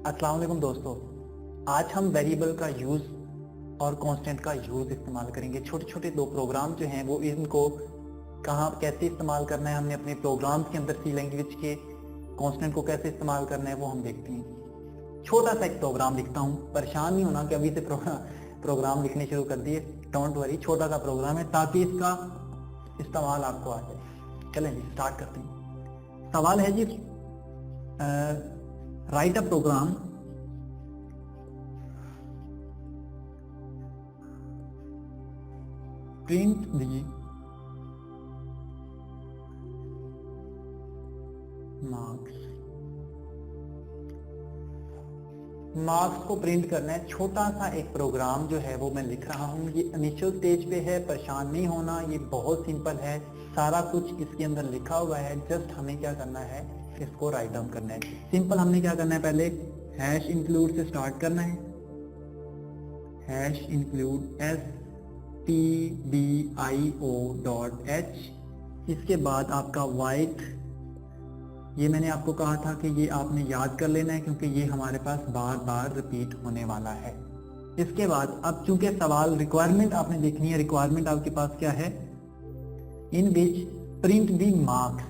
अस्सलाम वालेकुम दोस्तों, आज हम वेरिएबल का यूज और कांस्टेंट का यूज इस्तेमाल करेंगे। छोटे छोटे दो प्रोग्राम जो हैं वो इनको कहाँ कैसे इस्तेमाल करना है, हमने अपने प्रोग्राम्स के अंदर सी लैंग्वेज के कांस्टेंट को कैसे इस्तेमाल करना है वो हम देखते हैं। छोटा सा एक प्रोग्राम लिखता हूँ, परेशान नहीं होना कि अभी से प्रोग्राम लिखने शुरू कर दिए, डोंट वरी। छोटा सा प्रोग्राम है ताकि इसका इस्तेमाल आपको आ जाए। चलें जी स्टार्ट करते हैं। सवाल है जी, write a program print the marks को प्रिंट करना है। छोटा सा एक प्रोग्राम जो है वो मैं लिख रहा हूँ। ये इनिशियल स्टेज पे है, परेशान नहीं होना, ये बहुत सिंपल है। सारा कुछ इसके अंदर लिखा हुआ है, जस्ट हमें क्या करना है, इसको राइट डाउन करना है। सिंपल हमने क्या करना है, पहले हैश इंक्लूड से स्टार्ट करना है। Hash include stdio.h। इसके बाद आपका वाइट, ये मैंने आपको कहा था कि ये आपने याद कर लेना है क्योंकि ये हमारे पास बार बार रिपीट होने वाला है। इसके बाद अब चूंकि सवाल रिक्वायरमेंट आपने देखनी है, रिक्वायरमेंट आपके पास क्या है, इन विच प्रिंट दी मार्क्स,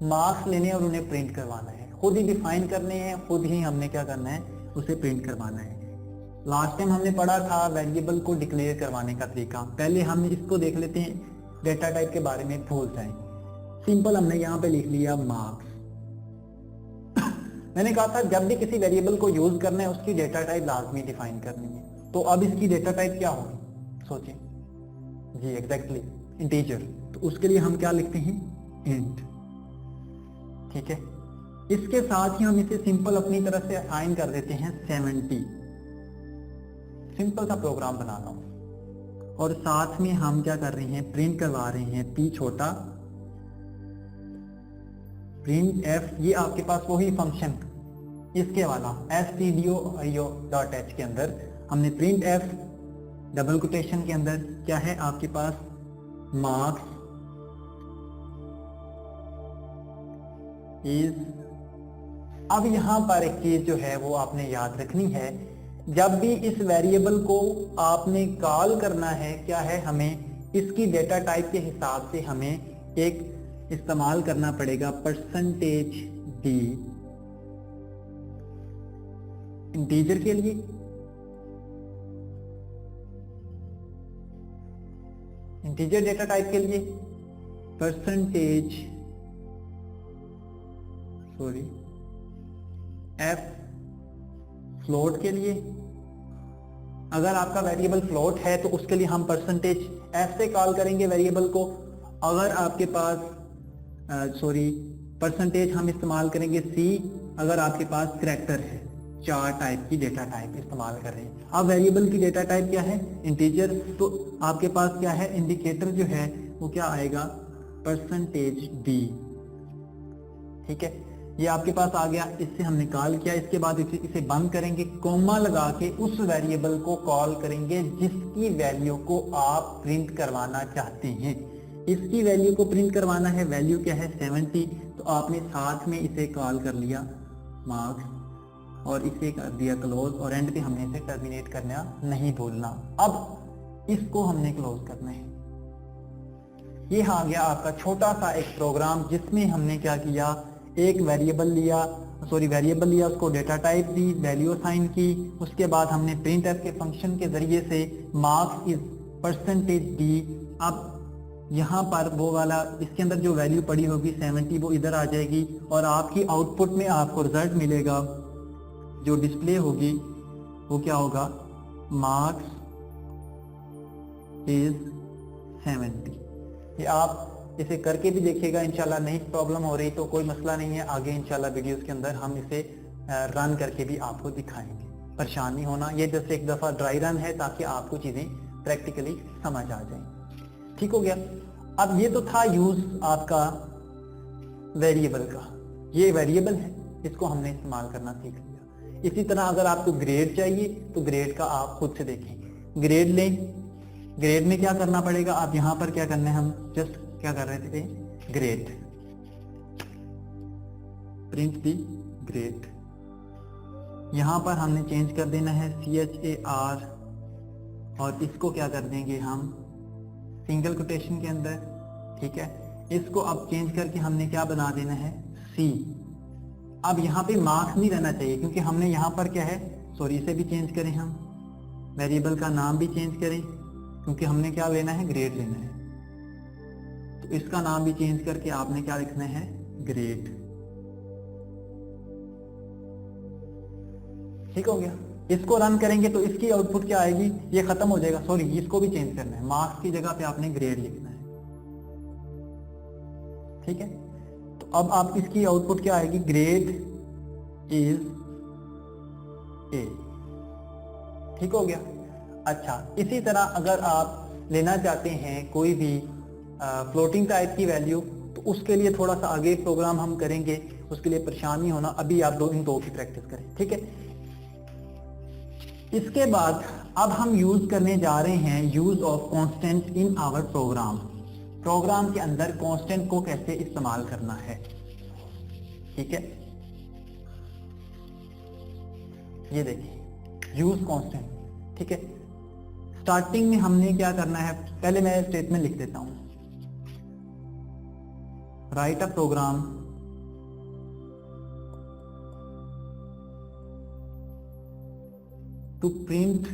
मार्क्स लेने और उन्हें प्रिंट करवाना है। खुद ही डिफाइन करने हैं, खुद ही हमने क्या करना है, उसे प्रिंट करवाना है। लास्ट टाइम हमने पढ़ा था वेरिएबल को डिक्लेयर करवाने का तरीका। पहले हम इसको देख लेते हैं, डेटा टाइप के बारे में भूल जाए। सिंपल हमने यहाँ पे लिख लिया मार्क्स। मैंने कहा था जब भी किसी वेरिएबल को यूज करना है उसकी डेटा टाइप लाजमी डिफाइन करनी है। तो अब इसकी डेटा टाइप क्या होगी, सोचें जी, एग्जैक्टली इंटीजर। तो उसके लिए हम क्या लिखते हैं, इंट। ठीक है, इसके साथ ही हम इसे सिंपल अपनी तरफ से असाइन कर देते हैं 70। सिंपल सा प्रोग्राम बना रहा हूं और साथ में हम क्या कर रहे हैं, प्रिंट करवा रहे हैं p छोटा प्रिंट f। ये आपके पास वही फंक्शन इसके वाला stdio.h के अंदर हमने प्रिंट f डबल कोटेशन के अंदर क्या है आपके पास, मार्क्स इज। अब यहां पर एक चीज जो है वो आपने याद रखनी है, जब भी इस वेरिएबल को आपने कॉल करना है, क्या है, हमें इसकी डेटा टाइप के हिसाब से हमें एक इस्तेमाल करना पड़ेगा %d इंटीजर के लिए। इंटीजर डेटा टाइप के लिए f फ्लोट के लिए। अगर आपका वेरिएबल फ्लोट है तो उसके लिए हम %f से कॉल करेंगे वेरिएबल को। अगर आपके पास परसेंटेज हम इस्तेमाल करेंगे c, अगर आपके पास करैक्टर है। 4 टाइप की डेटा टाइप इस्तेमाल कर रहे हैं। अब वेरिएबल की डेटा टाइप क्या है, इंटीजर। तो आपके पास क्या है, इंडिकेटर जो है वो क्या आएगा, %d। ठीक है, ये आपके पास आ गया, इससे हम निकाल किया। इसके बाद इसे बंद करेंगे, कोमा लगा के उस वेरिएबल को कॉल करेंगे जिसकी वैल्यू को आप प्रिंट करवाना चाहते हैं। इसकी वैल्यू को प्रिंट करवाना है, वैल्यू क्या है 70। तो आपने साथ में इसे कॉल कर लिया मार्क्स और इसे कर दिया क्लोज, और एंड पे हमने इसे टर्मिनेट करना नहीं भूलना। अब इसको हमने क्लोज करना है। ये आ गया आपका छोटा सा एक प्रोग्राम जिसमें हमने क्या किया, एक वेरिएबल लिया, उसको डेटा टाइप दी, वैल्यू असाइन की। उसके बाद हमने प्रिंट एफ के फंक्शन के जरिए से मार्क्स इज %d। अब यहाँ पर वो वाला, इसके अंदर जो वैल्यू पड़ी होगी 70 वो इधर आ जाएगी और आपकी आउटपुट में आपको रिजल्ट मिलेगा, जो डिस्प्ले होगी वो क्या होगा, मार्क्स इज 70। ये आप इसे करके भी देखिएगा, इंशाल्लाह नहीं प्रॉब्लम हो रही तो कोई मसला नहीं है, आगे इंशाल्लाह वीडियोस के अंदर हम इसे रन करके भी आपको दिखाएंगे। परेशान नहीं होना, ये जैसे एक दफ़ा ड्राई रन है ताकि आपको चीज़ें प्रैक्टिकली समझ आ जाएं। ठीक हो गया। अब ये तो था यूज आपका वेरिएबल का, ये वेरिएबल है, इसको हमने इस्तेमाल करना सीख लिया। इसी तरह अगर आपको ग्रेड चाहिए तो ग्रेड का आप खुद से देखें, ग्रेड लें। ग्रेड में क्या करना पड़ेगा, आप यहां पर क्या करना है, हम जस्ट क्या कर रहे थे, ग्रेड, प्रिंट दी ग्रेड। यहाँ पर हमने चेंज कर देना है CHAR और इसको क्या कर देंगे हम सिंगल कोटेशन के अंदर, ठीक है। इसको अब चेंज करके हमने क्या बना देना है C। अब यहाँ पे मार्क्स नहीं रहना चाहिए क्योंकि हमने यहाँ पर क्या है, सॉरी इसे भी चेंज करें, हम वेरिएबल का नाम भी चेंज करें क्योंकि हमने क्या लेना है, ग्रेड लेना है। तो इसका नाम भी चेंज करके आपने क्या लिखना है, ग्रेड। ठीक हो गया। इसको रन करेंगे तो इसकी आउटपुट क्या आएगी, ये खत्म हो जाएगा। सॉरी इसको भी चेंज करना है, मार्क्स की जगह पे आपने ग्रेड लिखना है, ठीक है। तो अब आप इसकी आउटपुट क्या आएगी, ग्रेड इज ए। ठीक हो गया। अच्छा, इसी तरह अगर आप लेना चाहते हैं कोई भी फ्लोटिंग टाइप की वैल्यू, तो उसके लिए थोड़ा सा आगे प्रोग्राम हम करेंगे, उसके लिए परेशान नहीं होना। अभी आप इन दो की प्रैक्टिस करें, ठीक है। इसके बाद अब हम यूज करने जा रहे हैं use of constant in our program. Program के अंदर कांस्टेंट को कैसे इस्तेमाल करना है, ठीक है। ये देखिए यूज कांस्टेंट, ठीक है। स्टार्टिंग में हमने क्या करना है, पहले मैं स्टेटमेंट लिख देता हूं, write a program to print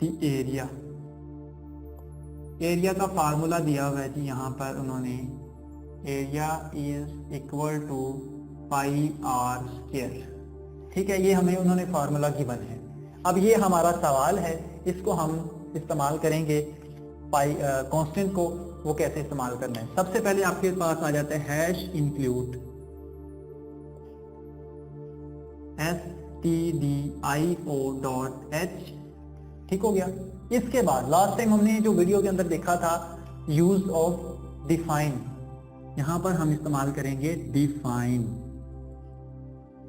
the area. Area का फार्मूला दिया हुआ है जी यहाँ पर उन्होंने, area is equal to pi r square, ठीक है। ये हमें उन्होंने फार्मूला गिवन है। अब ये हमारा सवाल है, इसको हम इस्तेमाल करेंगे पाई कांस्टेंट को, वो कैसे इस्तेमाल करना है। सबसे पहले आपके पास आ जाता है हैश इंक्लूड stdio.h, ठीक हो गया। इसके बाद लास्ट टाइम हमने जो वीडियो के अंदर देखा था यूज ऑफ डिफाइन, यहां पर हम इस्तेमाल करेंगे डिफाइन,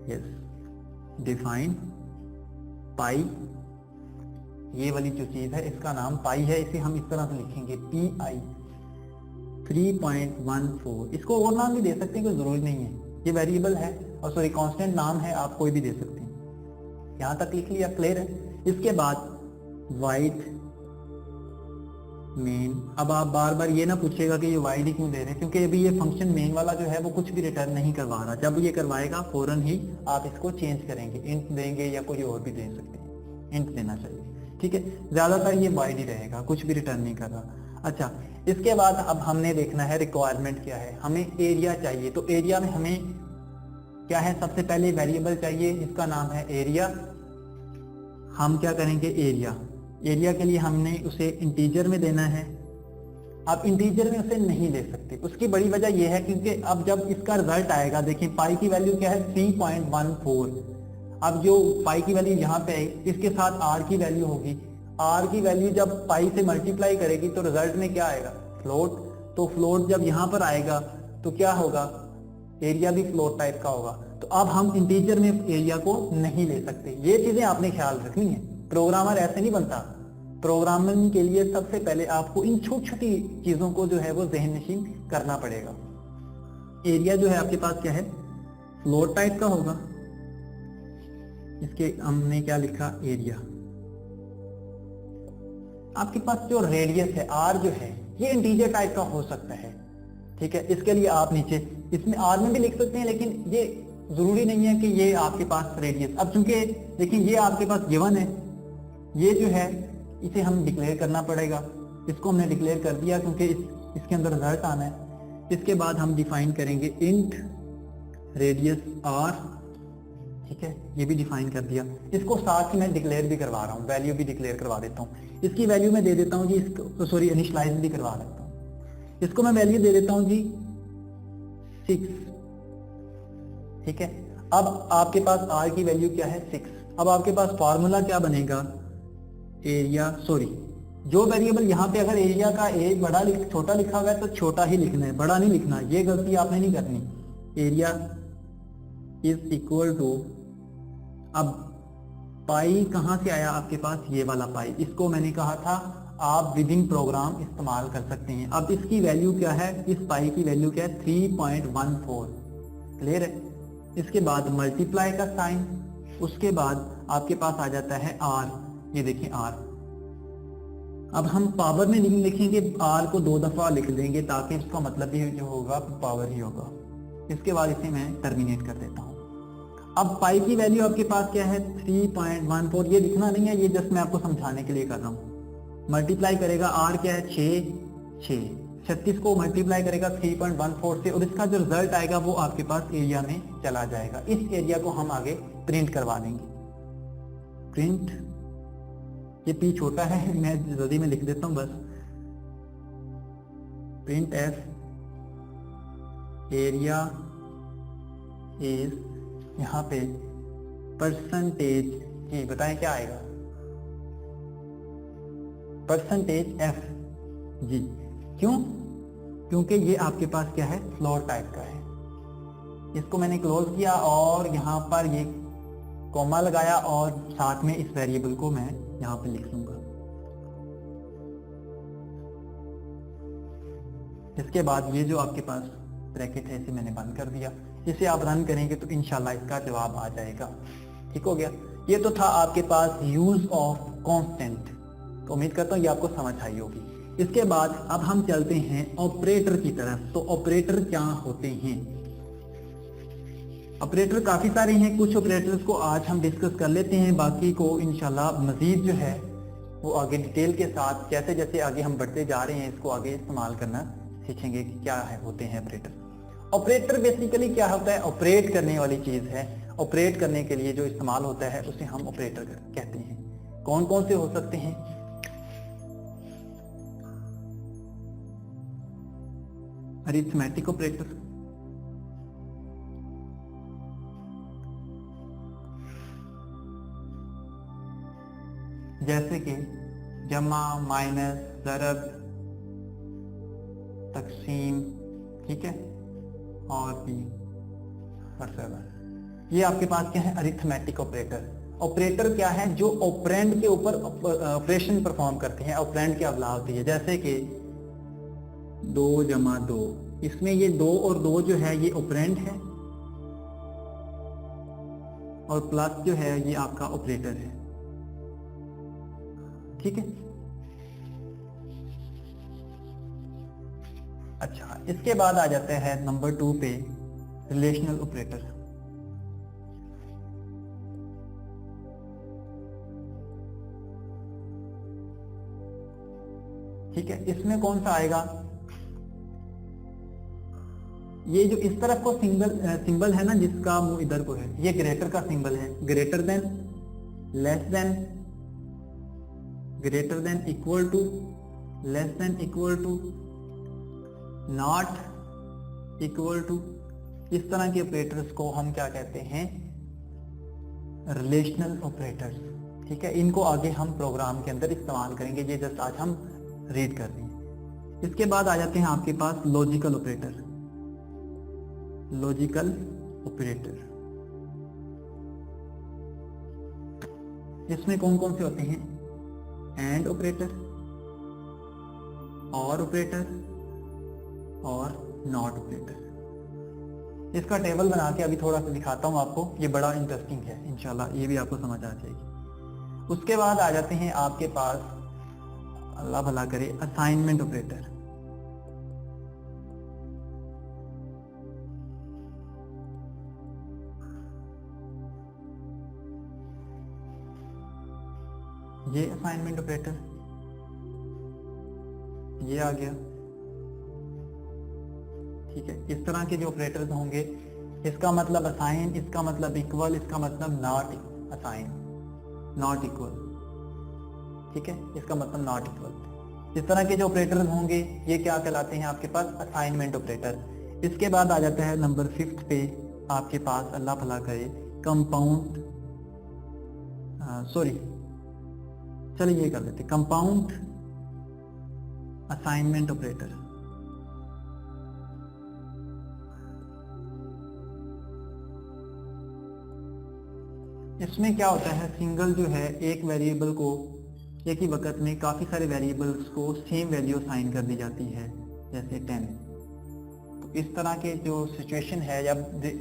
यस डिफाइन पाई। ये वाली जो चीज है इसका नाम पाई है, इसे हम इस तरह से लिखेंगे PI 3.14। इसको और नाम भी दे सकते हैं, कोई जरूरी नहीं है, ये वेरिएबल है और सॉरी कांस्टेंट नाम है, आप कोई भी दे सकते हैं। यहां तक लिख लिया, क्लियर है। इसके बाद वाइड मेन। अब आप बार बार ये ना पूछेगा कि ये वाइड ही क्यों दे रहे हैं, क्योंकि अभी ये फंक्शन मेन वाला जो है वो कुछ भी रिटर्न नहीं करवा रहा। जब ये करवाएगा फौरन ही आप इसको चेंज करेंगे, इंट देंगे या कोई और भी दे सकते हैं, इंट देना चाहिए, ठीक है। ज्यादातर ये वाइड ही रहेगा, कुछ भी रिटर्न नहीं कर रहा। अच्छा, इसके बाद अब हमने देखना है रिक्वायरमेंट क्या है, हमें एरिया चाहिए। तो एरिया में हमें क्या है, सबसे पहले वेरिएबल चाहिए, इसका नाम है एरिया। हम क्या करेंगे, एरिया, एरिया के लिए हमने उसे इंटीजर में देना है। आप इंटीजर में उसे नहीं ले सकते, उसकी बड़ी वजह यह है क्योंकि अब जब इसका रिजल्ट आएगा, देखिए पाई की वैल्यू क्या है 3.14। अब जो पाई की वैल्यू यहाँ पे आई, इसके साथ आर की वैल्यू होगी, आर की वैल्यू जब पाई से मल्टीप्लाई करेगी तो रिजल्ट में क्या आएगा, फ्लोट। तो फ्लोट जब यहाँ पर आएगा तो क्या होगा, एरिया भी फ्लोट टाइप का होगा। तो अब हम इंटीजर में एरिया को नहीं ले सकते, ये चीजें आपने ख्याल रखनी है। प्रोग्रामर ऐसे नहीं बनता। प्रोग्रामिंग के लिए सबसे पहले आपको इन छोटी छोटी चीजों को जो है वो ज़हन-नशीन करना पड़ेगा। एरिया जो है आपके पास क्या है, फ्लोट टाइप का होगा। इसके हमने क्या लिखा, एरिया। आपके पास जो रेडियस है आर जो है ये इंटीजर टाइप का हो सकता है, ठीक है। इसके लिए आप नीचे इसमें आर में भी लिख सकते हैं, लेकिन ये जरूरी नहीं है कि ये आपके पास रेडियस। अब चूंकि देखिए ये आपके पास गिवन है, ये जो है इसे हम डिक्लेयर करना पड़ेगा। इसको हमने डिक्लेयर कर दिया क्योंकि इसके अंदर रिजल्ट आना है। इसके बाद हम डिफाइन करेंगे इंट रेडियस आर, ठीक है, ये भी डिफाइन कर दिया। इसको साथ ही मैं डिक्लेयर भी करवा रहा हूँ, वैल्यू भी डिक्लेयर करवा देता हूँ। इसकी वैल्यू मैं दे देता हूँ जी, इसको सॉरी इनिशियलाइज भी करवा देता हूँ। इसको मैं वैल्यू दे देता हूँ जी 6, ठीक है। अब आपके पास आर की वैल्यू क्या है 6। अब आपके पास फार्मूला क्या बनेगा, एरिया, सॉरी जो वेरिएबल यहाँ पे अगर एरिया का ए बड़ा छोटा लिखा हुआ है तो छोटा ही लिखना है, बड़ा नहीं लिखना, ये गलती आपने नहीं करनी। एरिया इज इक्वल टू, अब पाई कहाँ से आया आपके पास, ये वाला पाई, इसको मैंने कहा था आप विदिन प्रोग्राम इस्तेमाल कर सकते हैं। अब इसकी वैल्यू क्या है, इस पाई की वैल्यू क्या है 3.14, क्लियर है। इसके बाद मल्टीप्लाई का साइन, उसके बाद आपके पास आ जाता है आर, ये देखिए आर। अब हम पावर में नहीं लिखेंगे, आर को 2 दफा लिख देंगे ताकि इसका मतलब भी जो होगा पावर ही होगा। इसके बाद इसे मैं टर्मिनेट कर देता हूं। अब पाई की वैल्यू आपके पास क्या है 3.14, ये लिखना नहीं है, ये जस्ट मैं आपको समझाने के लिए कर रहा हूं। मल्टीप्लाई करेगा आर क्या है 6, 36 को मल्टीप्लाई करेगा 3.14 से और इसका जो रिजल्ट आएगा वो आपके पास एरिया में चला जाएगा। इस एरिया को हम आगे प्रिंट करवा देंगे। प्रिंट, ये पी छोटा है, मैं जल्दी में लिख देता हूं बस। प्रिंट एफ एरिया इज, यहां पे परसेंटेज की, बताएं क्या आएगा, परसेंटेज एफ जी। क्यों? क्योंकि ये आपके पास क्या है फ्लोट टाइप का है। इसको मैंने क्लोज किया और यहां पर ये कॉमा लगाया और साथ में इस वेरिएबल को मैं यहां पे लिख लूंगा। इसके बाद ये जो आपके पास ब्रैकेट है इसे मैंने बंद कर दिया। इसे आप रन करेंगे तो इंशाल्लाह इसका जवाब आ जाएगा। ठीक हो गया। ये तो था आपके पास यूज ऑफ कांस्टेंट, तो उम्मीद करता हूँ ये आपको समझ आई होगी। इसके बाद अब हम चलते हैं ऑपरेटर की तरफ। तो ऑपरेटर क्या होते हैं? ऑपरेटर काफी सारे हैं, कुछ ऑपरेटर्स को आज हम डिस्कस कर लेते हैं, बाकी को इंशाल्लाह मजीद जो है वो आगे डिटेल के साथ जैसे जैसे आगे हम बढ़ते जा रहे हैं इसको आगे इस्तेमाल करना सीखेंगे कि क्या है होते हैं ऑपरेटर। ऑपरेटर बेसिकली क्या होता है? ऑपरेट करने वाली चीज है। ऑपरेट करने के लिए जो इस्तेमाल होता है उसे हम ऑपरेटर कहते हैं। कौन कौन से हो सकते हैं? अरिथमेटिक ऑपरेटर, जैसे कि जमा, माइनस, ज़रब, तकसीम, ठीक है, और भी ये आपके पास क्या है? Arithmetic operator. ऑपरेटर क्या है? जो ऑपरेंड के ऊपर ऑपरेशन परफॉर्म करते हैं, ऑपरेंड की अवला होती है। जैसे कि 2 जमा 2, इसमें ये 2 और 2 जो है ये ऑपरेंड है और प्लस जो है ये आपका ऑपरेटर है। ठीक है। अच्छा, इसके बाद आ जाते हैं नंबर 2 पे रिलेशनल ऑपरेटर। ठीक है, इसमें कौन सा आएगा? ये जो इस तरफ को सिंबल है ना जिसका मुंह इधर को है, ये ग्रेटर का सिंबल है। Greater than, less than, greater than equal to, less than equal to, not equal to, इस तरह के ऑपरेटर्स को हम क्या कहते हैं? Relational operators. ठीक है, इनको आगे हम प्रोग्राम के अंदर इस्तेमाल करेंगे, ये जस्ट आज हम रीड कर रहे हैं। इसके बाद आ जाते हैं आपके पास लॉजिकल ऑपरेटर। लॉजिकल ऑपरेटर, इसमें कौन कौन से होते हैं? एंड ऑपरेटर, और ऑपरेटर और नॉट ऑपरेटर। इसका टेबल बना के अभी थोड़ा सा दिखाता हूं आपको, ये बड़ा इंटरेस्टिंग है, इंशाल्लाह ये भी आपको समझ आ जाएगी। उसके बाद आ जाते हैं आपके पास, अल्लाह भला करे, असाइनमेंट ऑपरेटर। ये असाइनमेंट ऑपरेटर, ये आ गया। ठीक है, इस तरह के जो ऑपरेटर्स होंगे, इसका मतलब असाइन, इसका मतलब इक्वल, इसका मतलब नॉट असाइन, नॉट इक्वल। ठीक है, इसका मतलब नॉट इक्वल। इस तरह के जो ऑपरेटर्स होंगे ये क्या कहलाते हैं आपके पास? Assignment operator. इसके बाद आ जाता है नंबर 5 पे आपके पास, अल्लाह भला करे, कंपाउंड, सॉरी चलिए ये कर लेते, कंपाउंड असाइनमेंट ऑपरेटर। इसमें क्या होता है? सिंगल जो है एक वेरिएबल को एक ही वक्त में काफी सारे वेरिएबल्स को सेम वैल्यू असाइन कर दी जाती है, जैसे 10। तो इस तरह के जो सिचुएशन है, या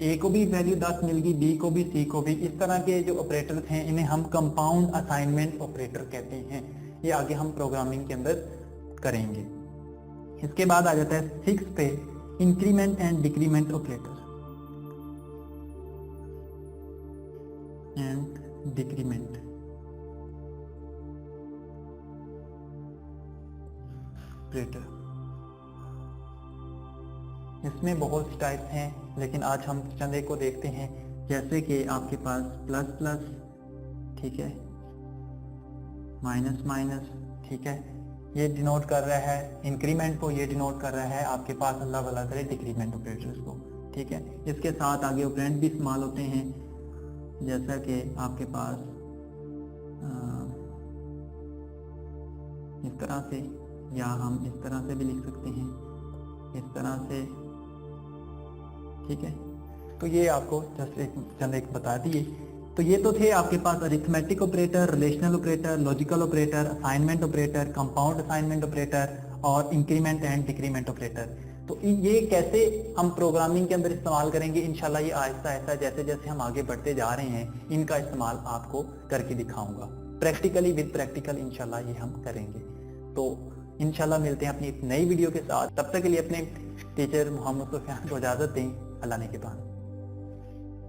ए को भी वैल्यू 10 मिल गई, बी को भी, सी को भी, इस तरह के जो ऑपरेटर्स हैं इन्हें हम कंपाउंड असाइनमेंट ऑपरेटर कहते हैं। ये आगे हम प्रोग्रामिंग के अंदर करेंगे। इसके बाद आ जाता है 6 पे increment and decrement operator and decrement. Operator इसमें बहुत सी टाइप्स हैं, लेकिन आज हम चंद एक को देखते हैं। जैसे कि आपके पास प्लस प्लस, ठीक है, माइनस माइनस, ठीक है, ये डिनोट कर रहा है इंक्रीमेंट को, ये डिनोट कर रहा है आपके पास अल्लाह वाला करे डिक्रीमेंट ऑपरेटर्स को, ठीक है। इसके साथ आगे ऑपरेंड भी इस्तेमाल होते हैं, जैसा कि आपके पास इस तरह से, या हम इस तरह से भी लिख सकते हैं, इस तरह से, ठीक है। तो ये आपको जस्ट एक चंद एक बता दिए। तो ये तो थे आपके पास arithmetic operator, relational operator, logical operator, assignment operator, compound assignment operator और इंक्रीमेंट एंड डिक्रीमेंट ऑपरेटर। तो ये कैसे हम प्रोग्रामिंग के अंदर इस्तेमाल करेंगे, इंशाल्लाह ये आहिस्ता आहिस्ता जैसे जैसे हम आगे बढ़ते जा रहे हैं इनका इस्तेमाल आपको करके दिखाऊंगा, प्रैक्टिकली विद प्रैक्टिकल इंशाल्लाह ये हम करेंगे। तो इंशाल्लाह मिलते हैं अपनी एक नई वीडियो के साथ। तब तक के लिए अपने टीचर मोहम्मद सुफियान को इजाजत दें। अल्लाह ने के बाद।